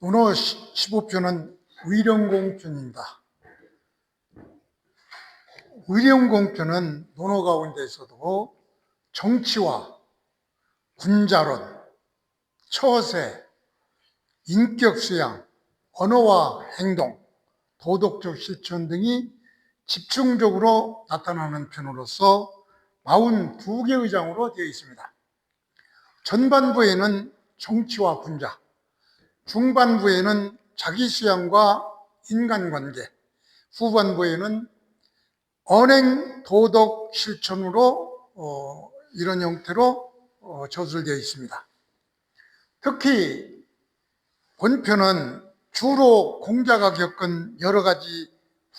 논어 15편은 의령공편입니다. 의령공편은 논어 가운데서도 정치와 군자론, 처세, 인격수양, 언어와 행동, 도덕적 실천 등이 집중적으로 나타나는 편으로서 42개의 장으로 되어 있습니다. 전반부에는 정치와 군자, 중반부에는 자기수양과 인간관계, 후반부에는 언행, 도덕, 실천으로 이런 형태로 저술되어 있습니다. 특히 본편은 주로 공자가 겪은 여러 가지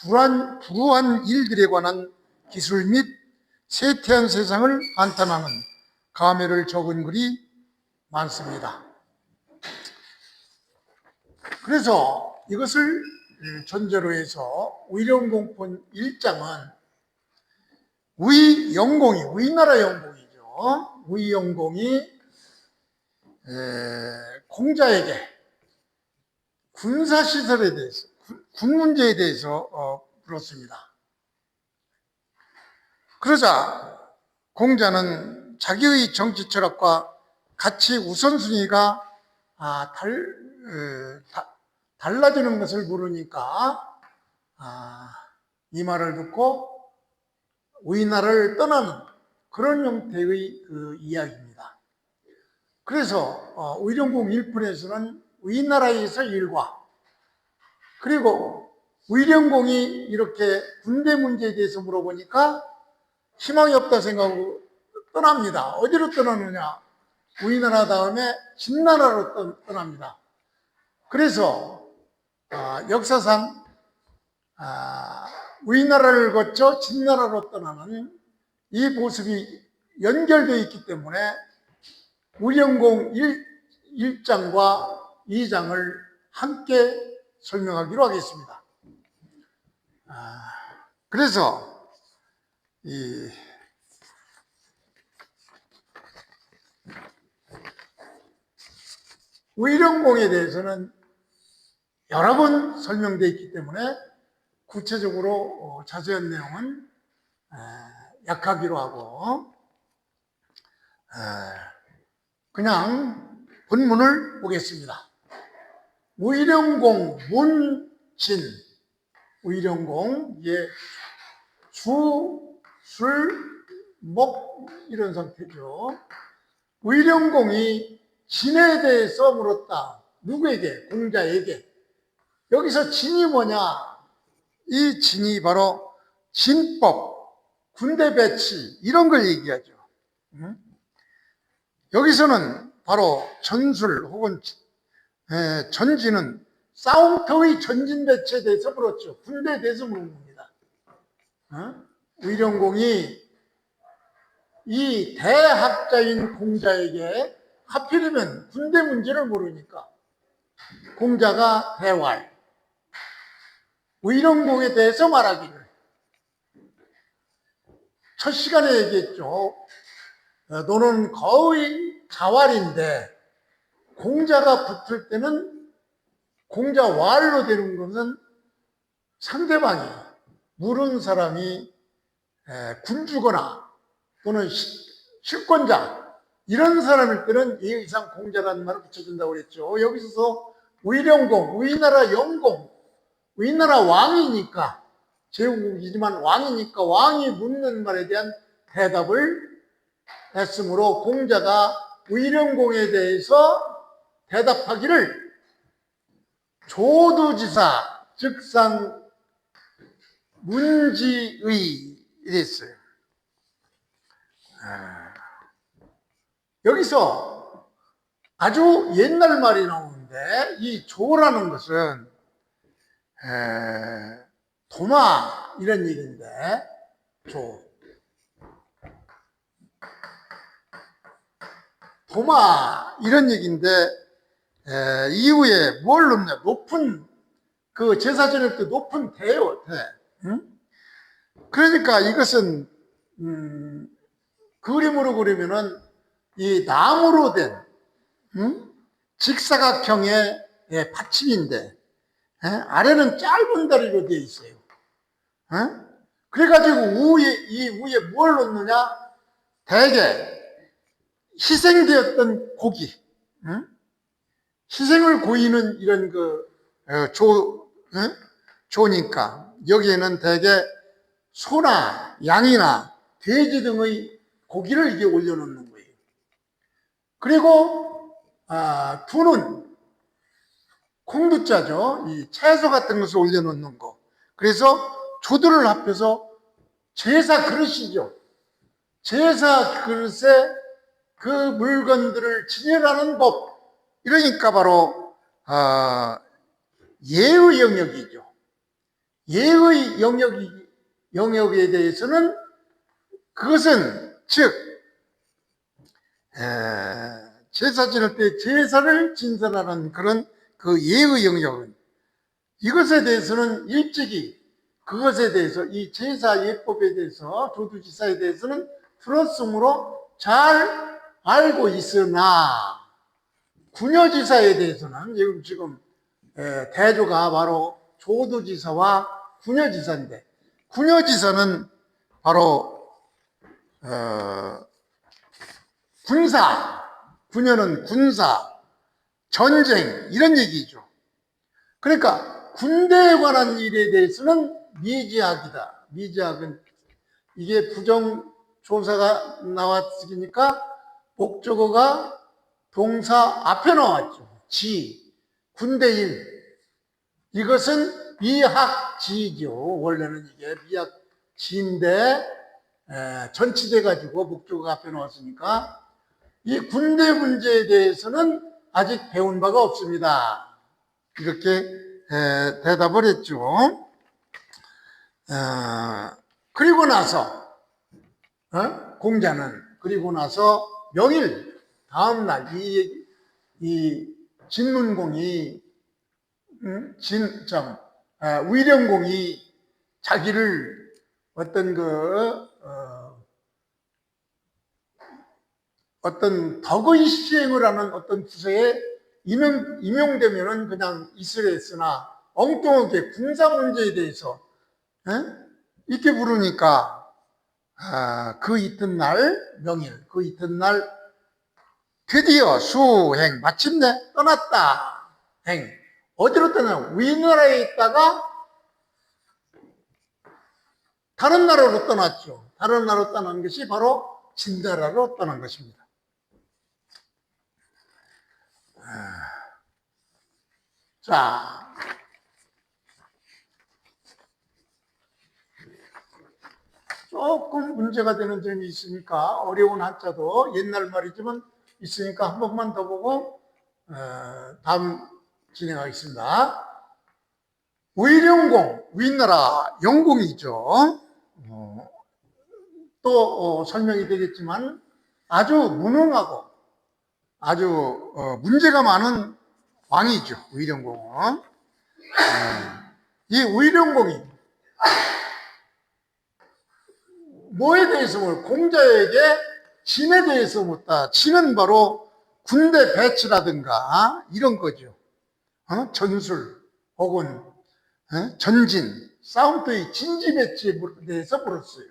불우한 일들에 관한 기술 및 세태한 세상을 안탄하는 감회를 적은 글이 많습니다. 그래서 이것을 전제로 해서 의령공편 1장은 의영공이, 우리나라 영공이죠. 의영공이 공자에게 군사시설에 대해서, 군 문제에 대해서 물었습니다. 그러자 공자는 자기의 정치 철학과 가치 우선순위가 달라지는 것을 모르니까 이 말을 듣고 우리나라를 떠나는 그런 형태의 그 이야기입니다. 그래서 의령공 1편에서는 우리나라에서 일과, 그리고 의령공이 이렇게 군대 문제에 대해서 물어보니까 희망이 없다 생각하고 떠납니다. 어디로 떠나느냐? 우리나라 다음에 진나라로 떠납니다. 그래서 역사상 우리나라를 거쳐 진나라로 떠나는 이 모습이 연결되어 있기 때문에 의령공 1장과 2장을 함께 설명하기로 하겠습니다. 그래서 이 의령공에 대해서는 여러 번 설명되어 있기 때문에 구체적으로 자세한 내용은 약하기로 하고 그냥 본문을 보겠습니다. 의령공 문진, 의령공 주, 술, 목 이런 상태죠. 의령공이 진에 대해서 물었다. 누구에게? 공자에게. 여기서 진이 뭐냐? 이 진이 바로 진법, 군대 배치 이런 걸 얘기하죠. 여기서는 바로 전술 혹은 전진은 싸움터의 전진 배치에 대해서 물었죠. 군대에 대해서 물은 겁니다. 의령공이 이 대학자인 공자에게 하필이면 군대 문제를 모르니까 공자가 대활, 의령공에 대해서 말하기를 첫 시간에 얘기했죠. 너는 거의 자활인데 공자가 붙을 때는 공자 왈로 되는 것은 상대방이 물은 사람이 군주거나 또는 실권자 이런 사람일 때는 이 이상 공자라는 말을 붙여준다고 그랬죠. 여기서 의령공, 우리나라 영공, 우리나라 왕이니까 제국이지만 왕이니까 왕이 묻는 말에 대한 대답을 했으므로 공자가 의령공에 대해서 대답하기를 조두지사 즉상 문지의 이랬어요. 여기서 아주 옛날 말이 나오는데 이 조라는 것은 도마 이런 얘기인데 조 도마 이런 얘기인데 이후에 뭘 넣냐? 높은 그 제사 지낼 때 높은 대요 대. 응? 그러니까 이것은 그림으로 그리면은 이 나무로 된 직사각형의 받침인데 아래는 짧은 다리로 되어 있어요. 그래가지고 이 위에 뭘 놓느냐? 대개 희생되었던 고기, 희생을 고이는 이런 조니까 여기에는 대개 소나 양이나 돼지 등의 고기를 이게 올려놓는 거예요. 그리고 두는 콩두자죠. 이 채소 같은 것을 올려놓는 거. 그래서 조들을 합해서 제사 그릇이죠. 제사 그릇에 그 물건들을 진열하는 법. 이러니까 바로 예의 영역이죠. 예의 영역에 대해서는 그것은 즉 제사 지낼 때 제사를 진설하는 그런 그 예의 영역은 이것에 대해서는 일찍이 그것에 대해서 이 제사 예법에 대해서 조두지사에 대해서는 들었으므로 잘 알고 있으나 군여지사에 대해서는 지금 대조가 바로 조두지사와 군여지사인데 군여지사는 바로 군사, 군여는 군사, 전쟁 이런 얘기죠. 그러니까 군대에 관한 일에 대해서는 미지학이다. 미지학은 이게 부정조사가 나왔으니까 목적어가 동사 앞에 나왔죠. 지, 군대일. 이것은 미학지죠. 원래는 이게 미학지인데 전치돼 가지고 목적어가 앞에 나왔으니까 이 군대 문제에 대해서는 아직 배운 바가 없습니다. 이렇게 대답을 했죠. 그리고 나서 공자는 그리고 나서 명일 다음날 이 진문공이 위령공이 자기를 어떤 어떤 덕의 시행을 하는 어떤 부서에 임용되면은 그냥 있으려 했으나 엉뚱하게 군사 문제에 대해서 이렇게 부르니까 그 이튿날 명일 그 이튿날 드디어 수행 마침내 떠났다. 어디로 떠나? 위나라에 있다가 다른 나라로 떠났죠. 다른 나라로 떠난 것이 바로 진나라로 떠난 것입니다. 자, 조금 문제가 되는 점이 있으니까 어려운 한자도 옛날 말이지만 있으니까 한 번만 더 보고 다음 진행하겠습니다. 위령공, 위나라 영공이죠. 또 설명이 되겠지만 아주 무능하고 아주 문제가 많은 왕이죠. 위령공은. 이 위령공이 뭐에 대해서 공자에게 진에 대해서 묻다. 진은 바로 군대 배치라든가 이런 거죠. 전술 혹은 전진, 싸움터의 진지 배치에 대해서 물었어요.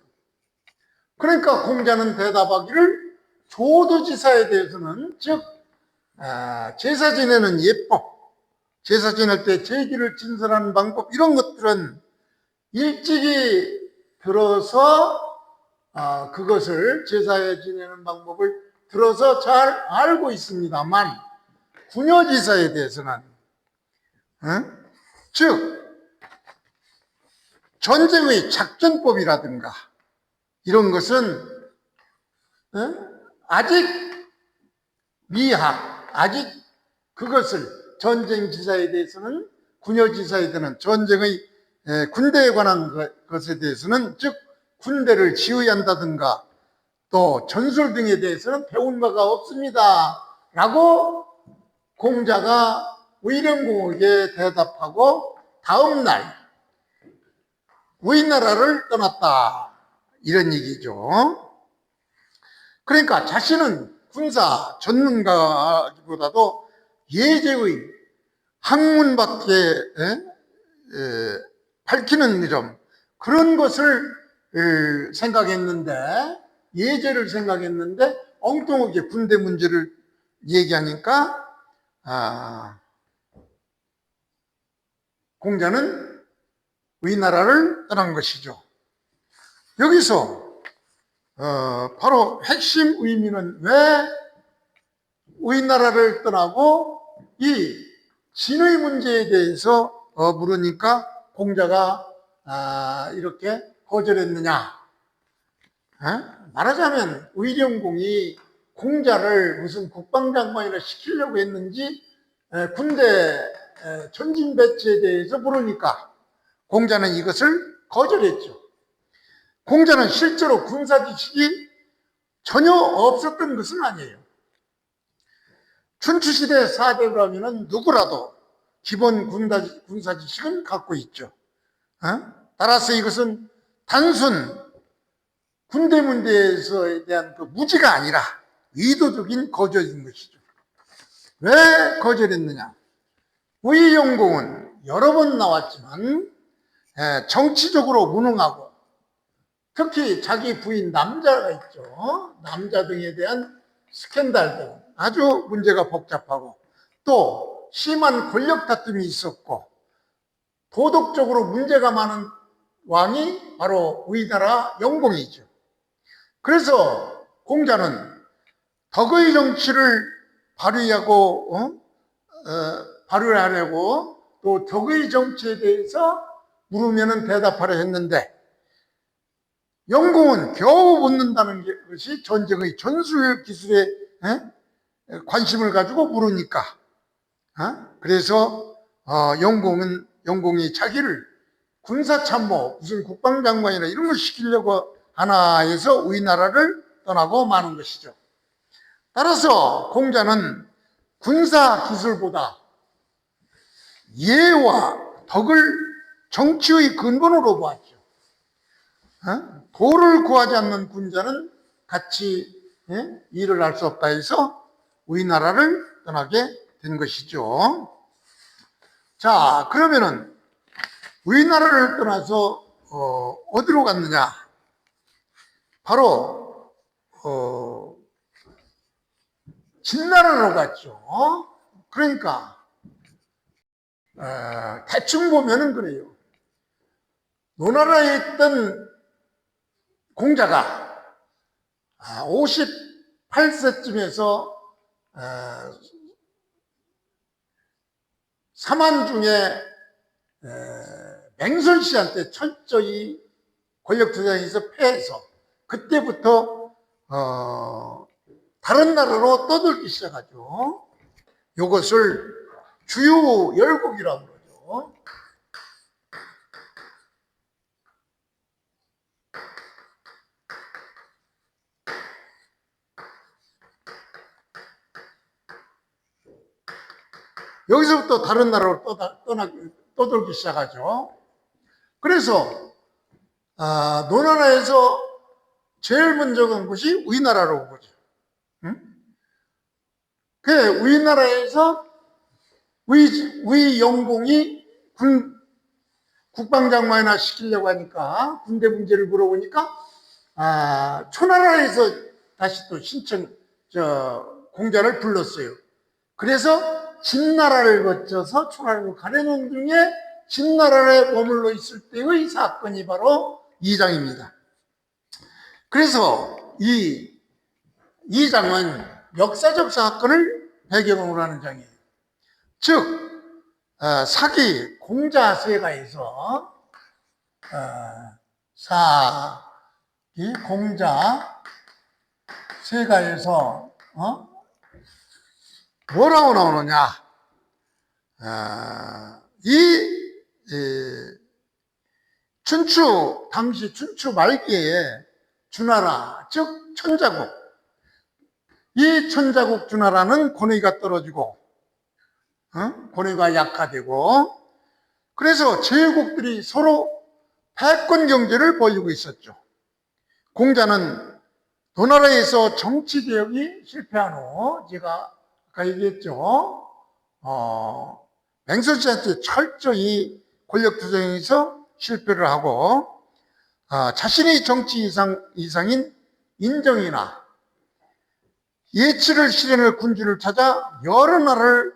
그러니까 공자는 대답하기를 조두지사에 대해서는 즉 제사 지내는 예법, 제사 지낼 때 제기를 진설하는 방법 이런 것들은 일찍이 들어서 그것을 제사에 지내는 방법을 들어서 잘 알고 있습니다만 군여지사에 대해서는 즉 전쟁의 작전법이라든가 이런 것은 아직 미학, 아직 그것을 전쟁지사에 대해서는 군여지사에 대한 전쟁의 군대에 관한 것에 대해서는 즉 군대를 지휘한다든가 또 전술 등에 대해서는 배운 바가 없습니다. 라고 공자가 위령공에게 대답하고 다음날 위나라를 떠났다. 이런 얘기죠. 그러니까 자신은 군사 전문가보다도 예제의 학문밖에 밝히는 점, 그런 것을 생각했는데, 예제를 생각했는데 엉뚱하게 군대 문제를 얘기하니까 공자는 위나라를 떠난 것이죠. 여기서 바로 핵심 의미는 왜 위나라를 떠나고 이 진의 문제에 대해서 물으니까 공자가 이렇게 거절했느냐. 말하자면 의령공이 공자를 무슨 국방장관이라 시키려고 했는지 군대 전진 배치에 대해서 물으니까 공자는 이것을 거절했죠. 공자는 실제로 군사 지식이 전혀 없었던 것은 아니에요. 춘추시대 사대부라면 누구라도 기본 군사 지식은 갖고 있죠. 따라서 이것은 단순 군대 문제에 대한 그 무지가 아니라 의도적인 거절인 것이죠. 왜 거절했느냐? 의용공은 여러 번 나왔지만 정치적으로 무능하고, 특히 자기 부인 남자가 있죠. 남자 등에 대한 스캔들 등 아주 문제가 복잡하고, 또 심한 권력 다툼이 있었고, 도덕적으로 문제가 많은 왕이 바로 위나라 영공이죠. 그래서 공자는 덕의 정치를 발휘하려고 또 덕의 정치에 대해서 물으면 대답하려 했는데, 영공은 겨우 묻는다는 것이 전쟁의 전술 기술에 관심을 가지고 물으니까, 그래서 영공이 자기를 군사참모, 무슨 국방장관이나 이런 걸 시키려고 하나 해서 위나라를 떠나고 마는 것이죠. 따라서 공자는 군사 기술보다 예와 덕을 정치의 근본으로 보았죠. 도를 구하지 않는 군자는 같이 일을 할 수 없다 해서 위나라를 떠나게 된 것이죠. 자, 그러면은 위나라를 떠나서 어디로 갔느냐? 바로 진나라로 갔죠. 그러니까 대충 보면은 그래요. 노나라에 있던 공자가 58세쯤에서 삼한 중에 맹설씨한테 철저히 권력 투쟁에서 패해서 그때부터 다른 나라로 떠돌기 시작하죠. 이것을 주요 열국이라고 그러죠. 여기서부터 다른 나라로 떠돌기 시작하죠. 그래서 노나라에서 제일 먼저 간 곳이 위나라로 온 거죠. 그 위나라에서 위영공이 국방장관이나 시키려고 하니까, 군대 문제를 물어보니까 초나라에서 다시 또 공자를 불렀어요. 그래서 진나라를 거쳐서 초나라로 가려는 중에 진나라에 머물러 있을 때의 사건이 바로 이 장입니다. 그래서 이 장은 역사적 사건을 배경으로 하는 장이에요. 즉 사기 공자 세가에서 사기 공자 세가에서 뭐라고 나오느냐? 당시 춘추 말기에 주나라, 즉 천자국, 이 천자국 주나라는 권위가 떨어지고 권위가 약화되고, 그래서 제국들이 서로 패권 경제를 벌이고 있었죠. 공자는 노나라에서 정치개혁이 실패한 후, 제가 아까 얘기했죠. 맹선씨한테 철저히 권력투쟁에서 실패를 하고 자신의 정치 이상인 인정이나 예치를 실현할 군주를 찾아 여러 나라를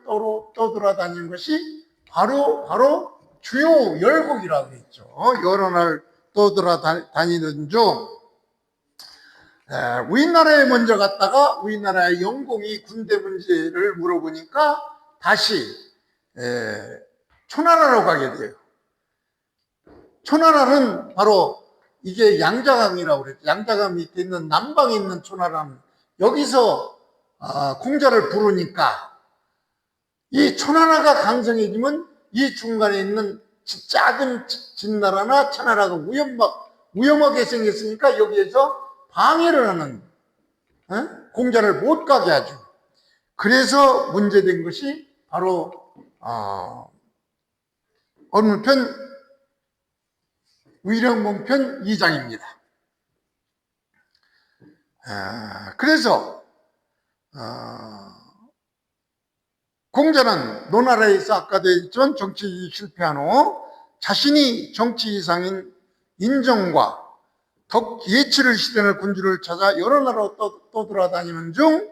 떠돌아다니는 것이 바로 주요 열국이라고 했죠. 여러 나라를 떠돌아다니는 중 우리나라에 먼저 갔다가 우리나라의 영공이 군대 문제를 물어보니까 다시 초나라로 가게 돼요. 초나라는 바로 이게 양자강이라고 그랬죠. 양자강 밑에 있는 남방에 있는 초나라는 여기서 공자를 부르니까 이 초나라가 강성해지면 이 중간에 있는 작은 진나라나 차나라가 위험하게 생겼으니까 여기에서 방해를 하는 공자를 못 가게 하죠. 그래서 문제된 것이 바로 언문편 위령공편 2장입니다. 그래서 공자는 노나라에서 아까도 했지만 정치 실패한 후 자신이 정치 이상인 인정과 예치를 실현할 군주를 찾아 여러 나라로 떠돌아다니는 중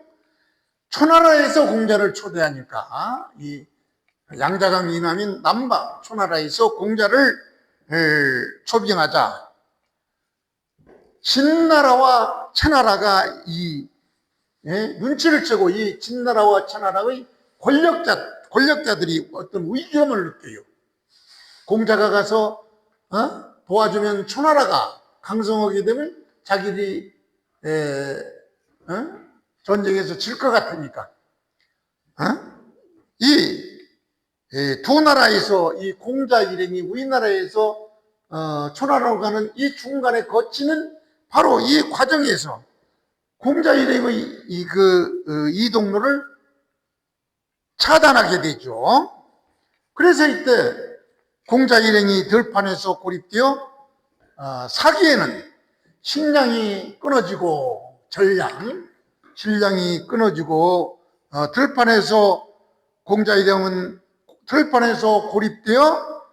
초나라에서 공자를 초대하니까 이 양자강 이남인 남방 초나라에서 공자를 초빙하자 진나라와 차나라가 이 눈치를 채고 이 진나라와 차나라의 권력자들이 어떤 위험을 느껴요. 공자가 가서 도와주면 초나라가 강성하게 되면 자기들이 전쟁에서 질 것 같으니까 이 두 나라에서 이 공자 일행이 우리나라에서 초나라로 가는 이 중간에 거치는 바로 이 과정에서 공자 일행의 이동로를 차단하게 되죠. 그래서 이때 공자 일행이 들판에서 고립되어 사기에는 식량이 끊어지고 신량이 끊어지고 들판에서 공자 일행은 들판에서 고립되어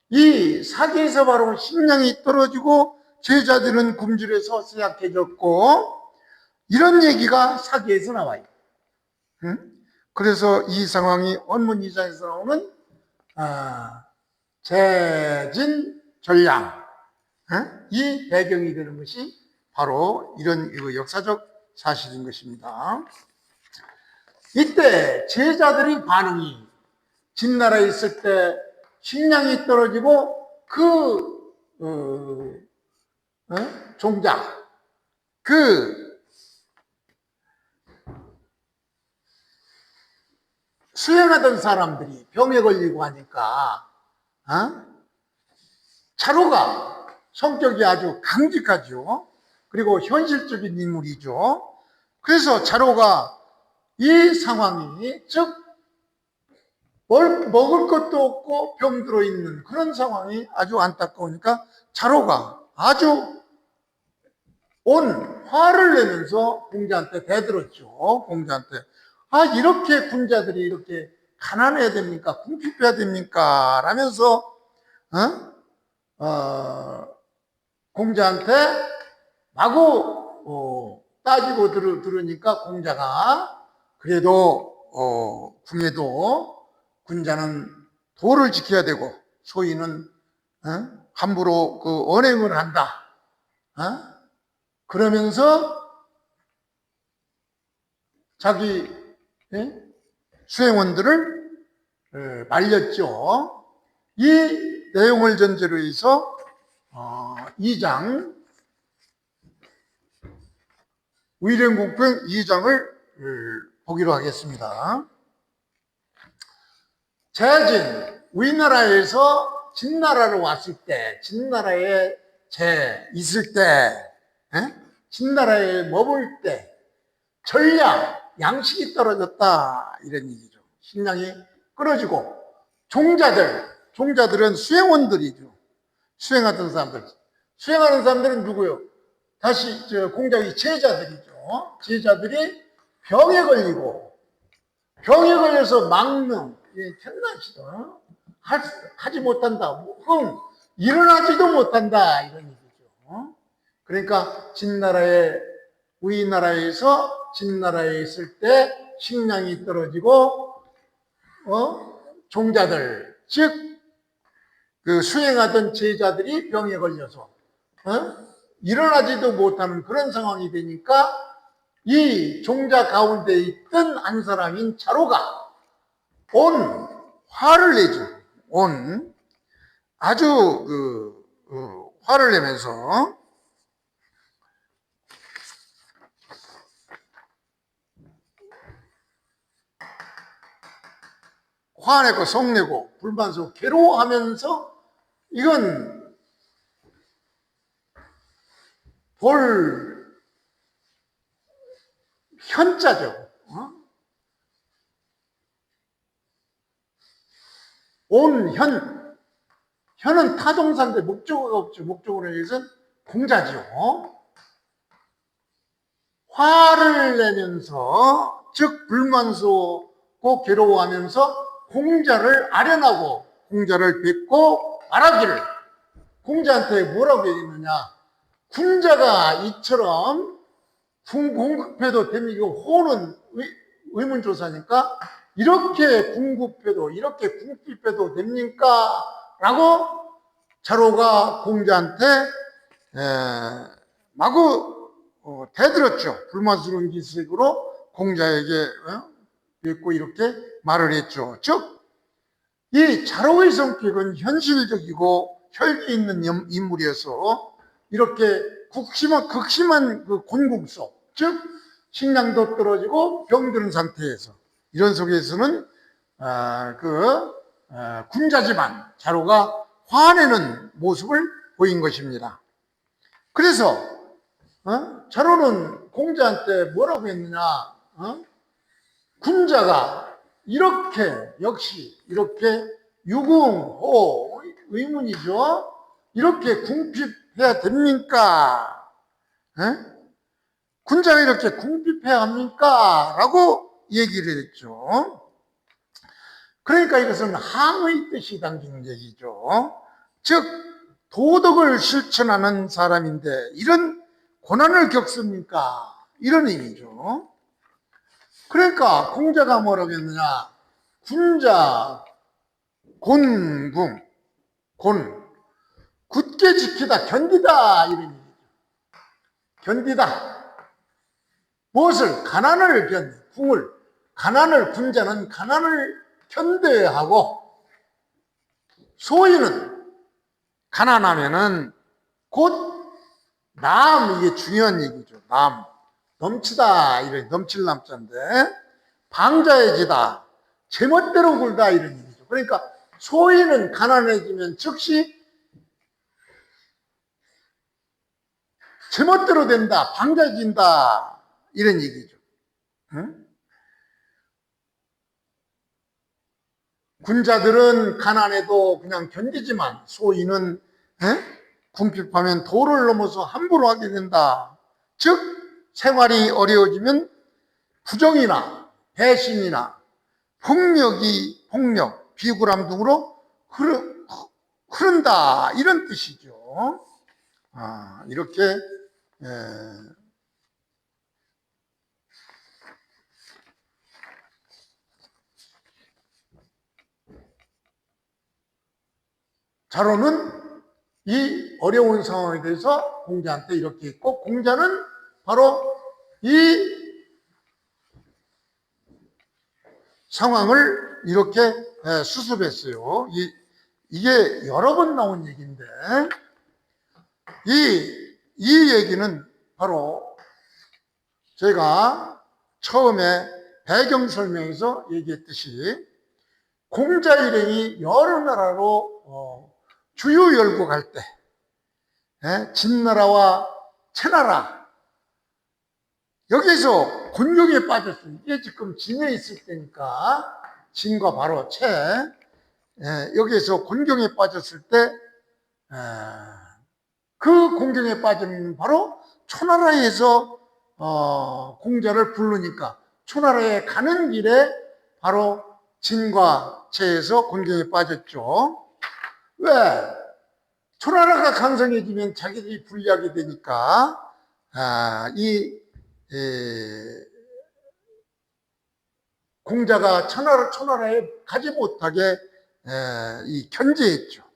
이 사기에서 바로 식량이 떨어지고 제자들은 굶주려서 쇠약해졌고 이런 얘기가 사기에서 나와요. 그래서 이 상황이 언문 2장에서 나오는 재진전량 이 배경이 되는 것이 바로 이런 역사적 사실인 것입니다. 이때 제자들의 반응이 진나라에 있을 때 식량이 떨어지고 종자 수행하던 사람들이 병에 걸리고 하니까 차로가 성격이 아주 강직하죠. 그리고 현실적인 인물이죠. 그래서 차로가 이 상황이 즉 먹을 것도 없고 병들어 있는 그런 상황이 아주 안타까우니까 차로가 아주 온 화를 내면서 공자한테 대들었죠. 공자한테 이렇게 군자들이 이렇게 가난해야 됩니까? 궁핍해야 됩니까? 라면서 공자한테 마구 따지고 들으니까 공자가 그래도 궁에도 군자는 도를 지켜야 되고 소인은 함부로 언행을 한다. 그러면서 자기 수행원들을 말렸죠. 이 내용을 전제로 해서 2장 위령공편 2장을 보기로 하겠습니다. 재진 우리나라에서 진나라로 왔을 때 진나라에 있을 때 진나라에 머물 때 전량 양식이 떨어졌다 이런 얘기죠. 식량이 끊어지고 종자들은 수행원들이죠. 수행하던 사람들. 수행하는 사람들은 누구요? 다시 공자의 제자들이죠. 제자들이 병에 걸려서 망명, 천난시도 하지 못한다. 일어나지도 못한다. 이런 얘기죠. 그러니까 우리나라에서 진나라에 있을 때 식량이 떨어지고 종자들, 즉 그 수행하던 제자들이 병에 걸려서 일어나지도 못하는 그런 상황이 되니까 이 종자 가운데 있던 한 사람인 차로가 온 화를 내죠. 아주 화를 내면서 화내고 성내고 불만스러워 괴로워하면서 이건 볼 현자죠. 온 현은 타동사인데 목적어가 없죠. 목적어로 해서 공자죠. 화를 내면서 즉 불만스럽고 괴로워하면서 공자를 아련하고 공자를 뵙고 말하기를 공자한테 뭐라고 얘기했느냐. 군자가 이처럼 궁급해도 됩니까? 호는 의문조사니까 이렇게 궁급해도 이렇게 궁핍해도 됩니까? 라고 차로가 공자한테 마구 대들었죠. 불만스러운 기색으로 공자에게 뵙고 이렇게 말을 했죠. 즉 이 차로의 성격은 현실적이고 혈기 있는 인물이어서 이렇게 극심한 그 곤궁 속, 즉 식량도 떨어지고 병드는 상태에서 이런 속에서는 군자지만 차로가 화내는 모습을 보인 것입니다. 그래서 차로는 공자한테 뭐라고 했느냐? 군자가 역시 이렇게 유궁호 의문이죠. 이렇게 궁핍해야 됩니까? 군자가 이렇게 궁핍해야 합니까? 라고 얘기를 했죠. 그러니까 이것은 항의 뜻이 담긴 얘기죠. 즉 도덕을 실천하는 사람인데 이런 고난을 겪습니까? 이런 의미죠. 그러니까 공자가 뭐라고 했느냐. 군자 곤궁 굳게 지키다 견디다 이런 얘기죠. 견디다. 무엇을? 가난을 군자는 가난을 견뎌야 하고 소인은 가난하면은 곧 이게 중요한 얘기죠. 넘치다 이런 넘칠 남자인데 방자해지다 제멋대로 굴다 이런 얘기죠. 그러니까 소인은 가난해지면 즉시 제멋대로 된다, 방자해진다 이런 얘기죠. 군자들은 가난해도 그냥 견디지만 소인은 궁핍하면 도를 넘어서 함부로 하게 된다. 즉 생활이 어려워지면 부정이나 배신이나 폭력, 비굴함 등으로 흐른다 이런 뜻이죠. 이렇게 자로는 이 어려운 상황에 대해서 공자한테 이렇게 했고 공자는 바로 이 상황을 이렇게 수습했어요. 이게 여러 번 나온 얘기인데 이 얘기는 바로 제가 처음에 배경 설명에서 얘기했듯이 공자 일행이 여러 나라로 주유열국할 때 진나라와 채나라 여기서 곤경에 빠졌어요. 이게 지금 진에 있을 때니까 진과 바로 채 여기에서 곤경에 빠졌을 때 그 곤경에 빠진 바로 초나라에서 공자를 부르니까 초나라에 가는 길에 바로 진과 체에서 곤경에 빠졌죠. 왜? 초나라가 강성해지면 자기들이 불리하게 되니까 공자가 초나라에 가지 못하게 견제했죠.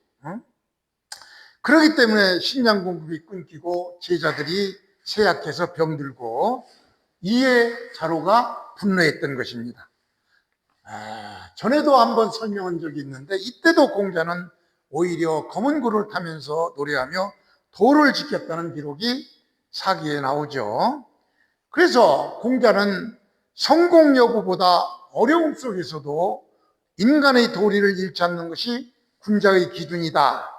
그렇기 때문에 식량 공급이 끊기고 제자들이 쇠약해서 병들고 이에 자로가 분노했던 것입니다. 전에도 한번 설명한 적이 있는데 이때도 공자는 오히려 검은 구를 타면서 노래하며 도를 지켰다는 기록이 사기에 나오죠. 그래서 공자는 성공 여부보다 어려움 속에서도 인간의 도리를 잃지 않는 것이 군자의 기준이다.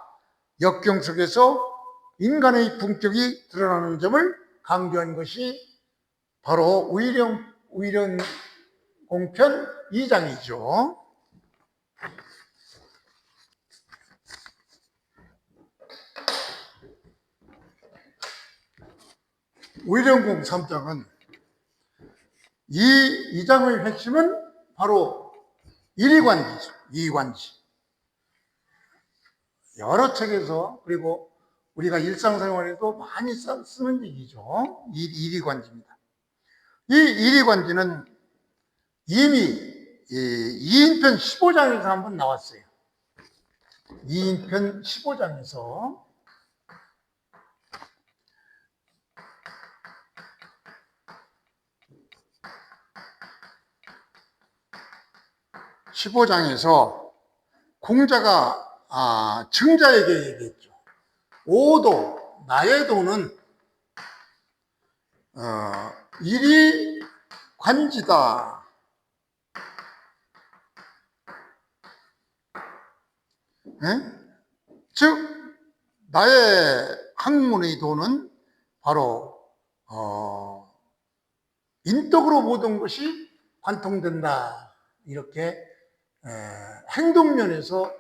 역경 속에서 인간의 품격이 드러나는 점을 강조한 것이 바로 의령공편 2장이죠. 의령공 3장은 이 장의 핵심은 바로 이리관지죠. 이관지. 여러 책에서 그리고 우리가 일상생활에도 많이 쓰는 얘기죠. 이리관지입니다. 이 이리관지는 이미 이인편 15장에서 한번 나왔어요. 이인편 15장에서 15장에서 공자가 증자에게 얘기했죠. 오도, 나의 도는 이리 관지다. 즉 나의 학문의 도는 바로 인덕으로 모든 것이 관통된다. 이렇게 행동면에서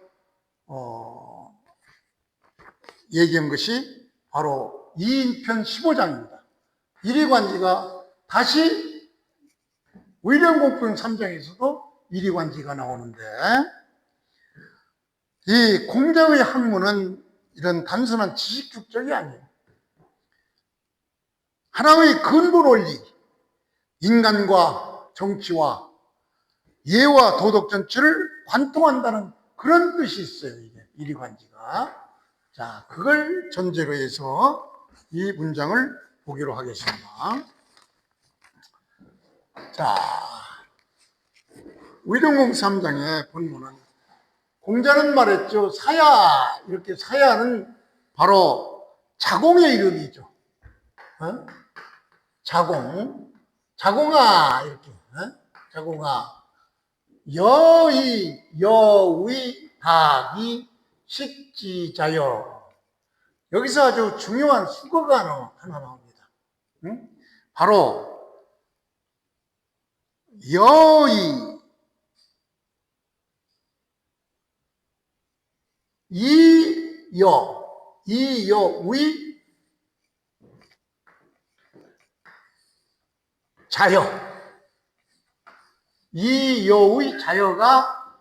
얘기한 것이 바로 이인편 15장입니다. 이리관지가 다시 의령공편 3장에서도 이리관지가 나오는데 이 공자의 학문은 이런 단순한 지식 축적이 아니에요. 하나의 근본 원리, 인간과 정치와 예와 도덕 전체를 관통한다는 그런 뜻이 있어요. 이게 이리관지가. 자, 그걸 전제로 해서 이 문장을 보기로 하겠습니다. 자, 의령공 3장의 본문은 공자는 말했죠. 사야, 이렇게 사야는 바로 자공의 이름이죠. 자공아, 이렇게. 자공아. 여의, 닭이, 식지자여. 여기서 아주 중요한 수거가 하나 나옵니다. 바로 여의, 이여의 자여. 이여의 자여가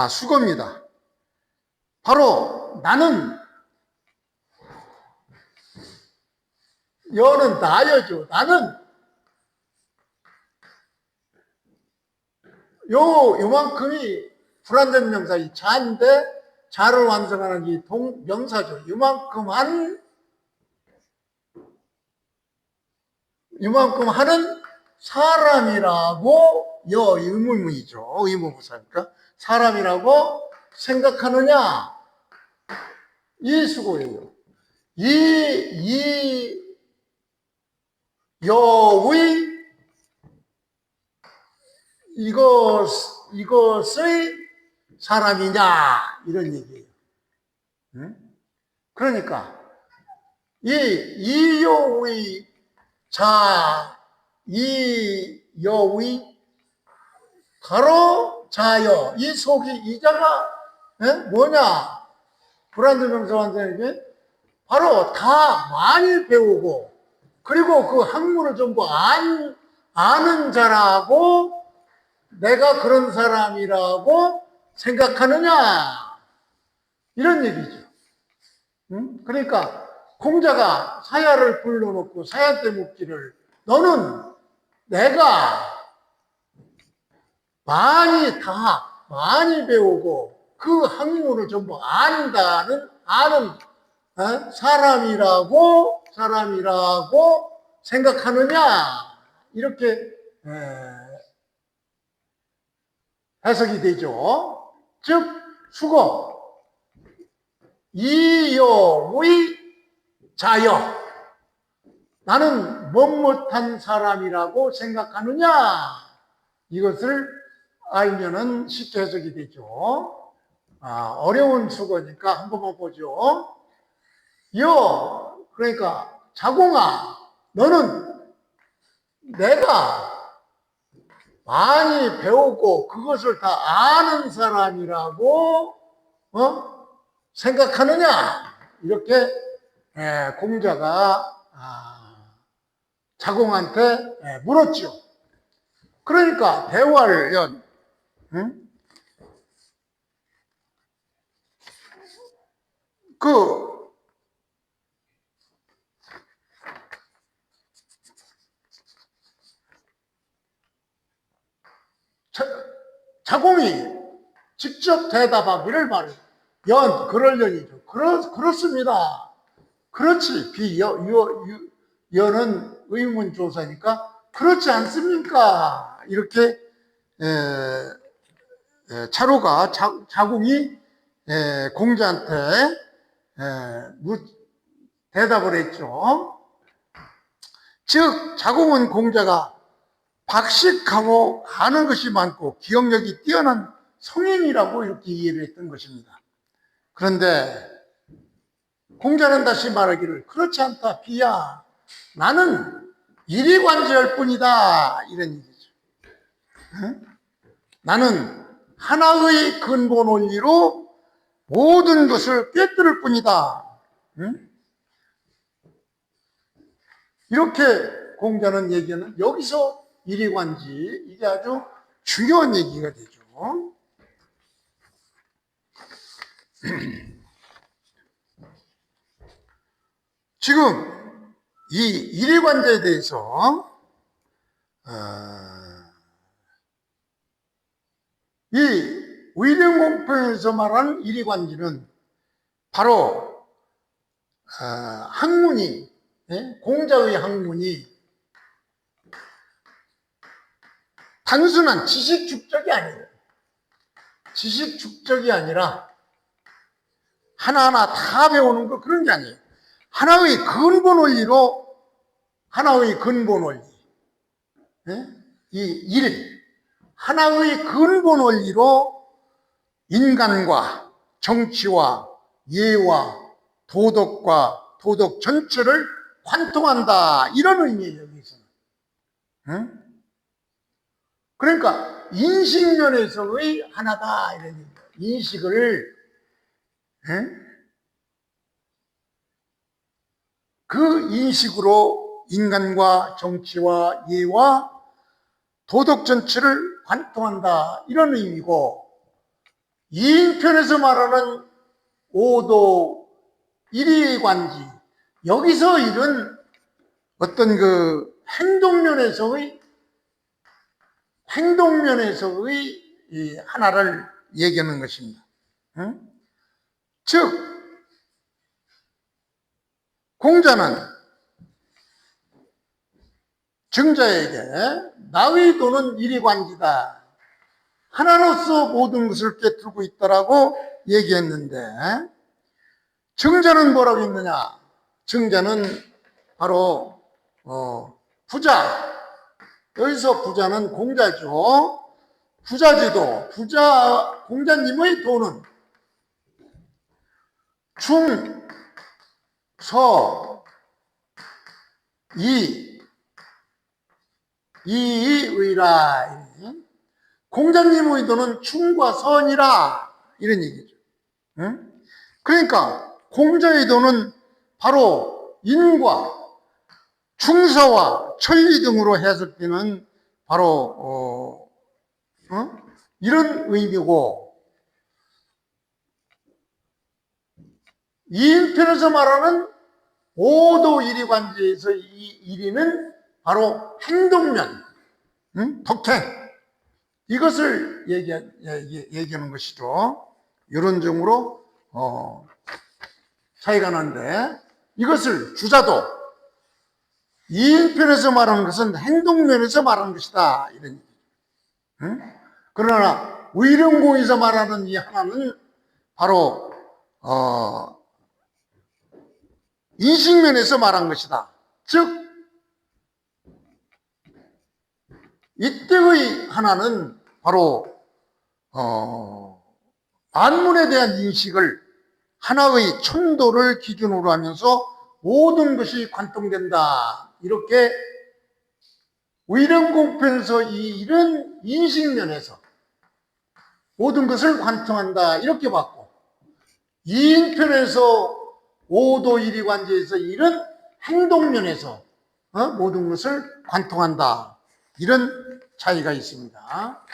수거입니다. 바로 나는, 여는 나여죠. 나는 요만큼이 불완전 명사, 이 자인데 자를 완성하는 이 명사죠. 요만큼 하는 사람이라고 의문이죠. 의문부사니까 사람이라고 생각하느냐, 이 수고예요. 이 여의 이것의 사람이냐, 이런 얘기예요. 그러니까 이 여의 이여의 가로 자여, 이 속이, 이 자가 뭐냐? 불완전 명사 완전에게 바로 다 많이 배우고 그리고 그 학문을 전부 아는 자라고 내가 그런 사람이라고 생각하느냐? 이런 얘기죠. 응? 그러니까 공자가 사야를 불러놓고 사야한테 묻기를 너는 내가 많이 배우고 그 학문을 전부 아는 사람이라고 생각하느냐? 이렇게 해석이 되죠. 즉 수고 이여의 자여 나는 못못한 사람이라고 생각하느냐? 이것을 알면은 쉽게 해석이 되죠. 어려운 수고니까 한 번만 보죠. 그러니까 자공아 너는 내가 많이 배우고 그것을 다 아는 사람이라고 생각하느냐? 이렇게 공자가 자공한테 물었죠. 그러니까 대화를 자공이 직접 대답하기를 말해요. 그럴려니죠. 그렇습니다. 그렇지. 여는 의문조사니까 그렇지 않습니까? 이렇게 차로가 자공이 공자한테 대답을 했죠. 즉 자공은 공자가 박식하고 아는 것이 많고 기억력이 뛰어난 성인이라고 이렇게 이해를 했던 것입니다. 그런데 공자는 다시 말하기를 그렇지 않다 비야 나는 이리관지할 뿐이다 이런 얘기죠. 나는 하나의 근본 원리로 모든 것을 꿰뚫을 뿐이다. 이렇게 공자는 얘기하는 여기서 이리관지 이게 아주 중요한 얘기가 되죠. 지금 이 이리관자에 대해서 이 의령공평에서 말하는 이리관지는 바로 학문이 공자의 학문이 단순한 지식 축적이 아니에요. 지식 축적이 아니라 하나하나 다 배우는 거 그런 게 아니에요. 하나의 근본 원리로 하나의 근본 원리 하나의 근본 원리로 인간과 정치와 예와 도덕과 도덕 전체를 관통한다 이런 의미예요. 여기서는. 그러니까 인식면에서의 하나다 이런 얘기예요. 인식을 그 인식으로 인간과 정치와 예와 도덕 전체를 관통한다 이런 의미고 이인편에서 말하는 오도 일이관지 여기서 이런 어떤 그 행동면에서의 이 하나를 얘기하는 것입니다. 즉 공자는 증자에게 나의 도는 이리관지다. 하나로서 모든 것을 꿰뚫고 있다라고 얘기했는데 증자는 뭐라고 했느냐? 증자는 바로 부자. 여기서 부자는 공자죠. 부자지도 공자님의 도는 충, 서, 이의라. 공자님의 도는 충과 선이라 이런 얘기죠. 그러니까 공자의 도는 바로 인과 충서와 천리 등으로 해석되는 바로 이런 의미고, 이인편에서 말하는 오도 일이관계에서 이 일이는 바로 행동면, 덕행, 이것을 얘기하는 것이죠. 이런 점으로 차이가 나는데, 이것을 주자도 이인편에서 말하는 것은 행동면에서 말하는 것이다, 이런 얘기. 그러나 의령공에서 말하는 이 하나는 바로 인식면에서 말한 것이다. 즉 이때의 하나는 바로 만문에 대한 인식을 하나의 천도를 기준으로 하면서 모든 것이 관통된다. 이렇게 의령공편에서 이런 인식면에서 모든 것을 관통한다. 이렇게 봤고, 이인편에서 오도 일이관계에서 이런 행동면에서 모든 것을 관통한다. 이런 차이가 있습니다.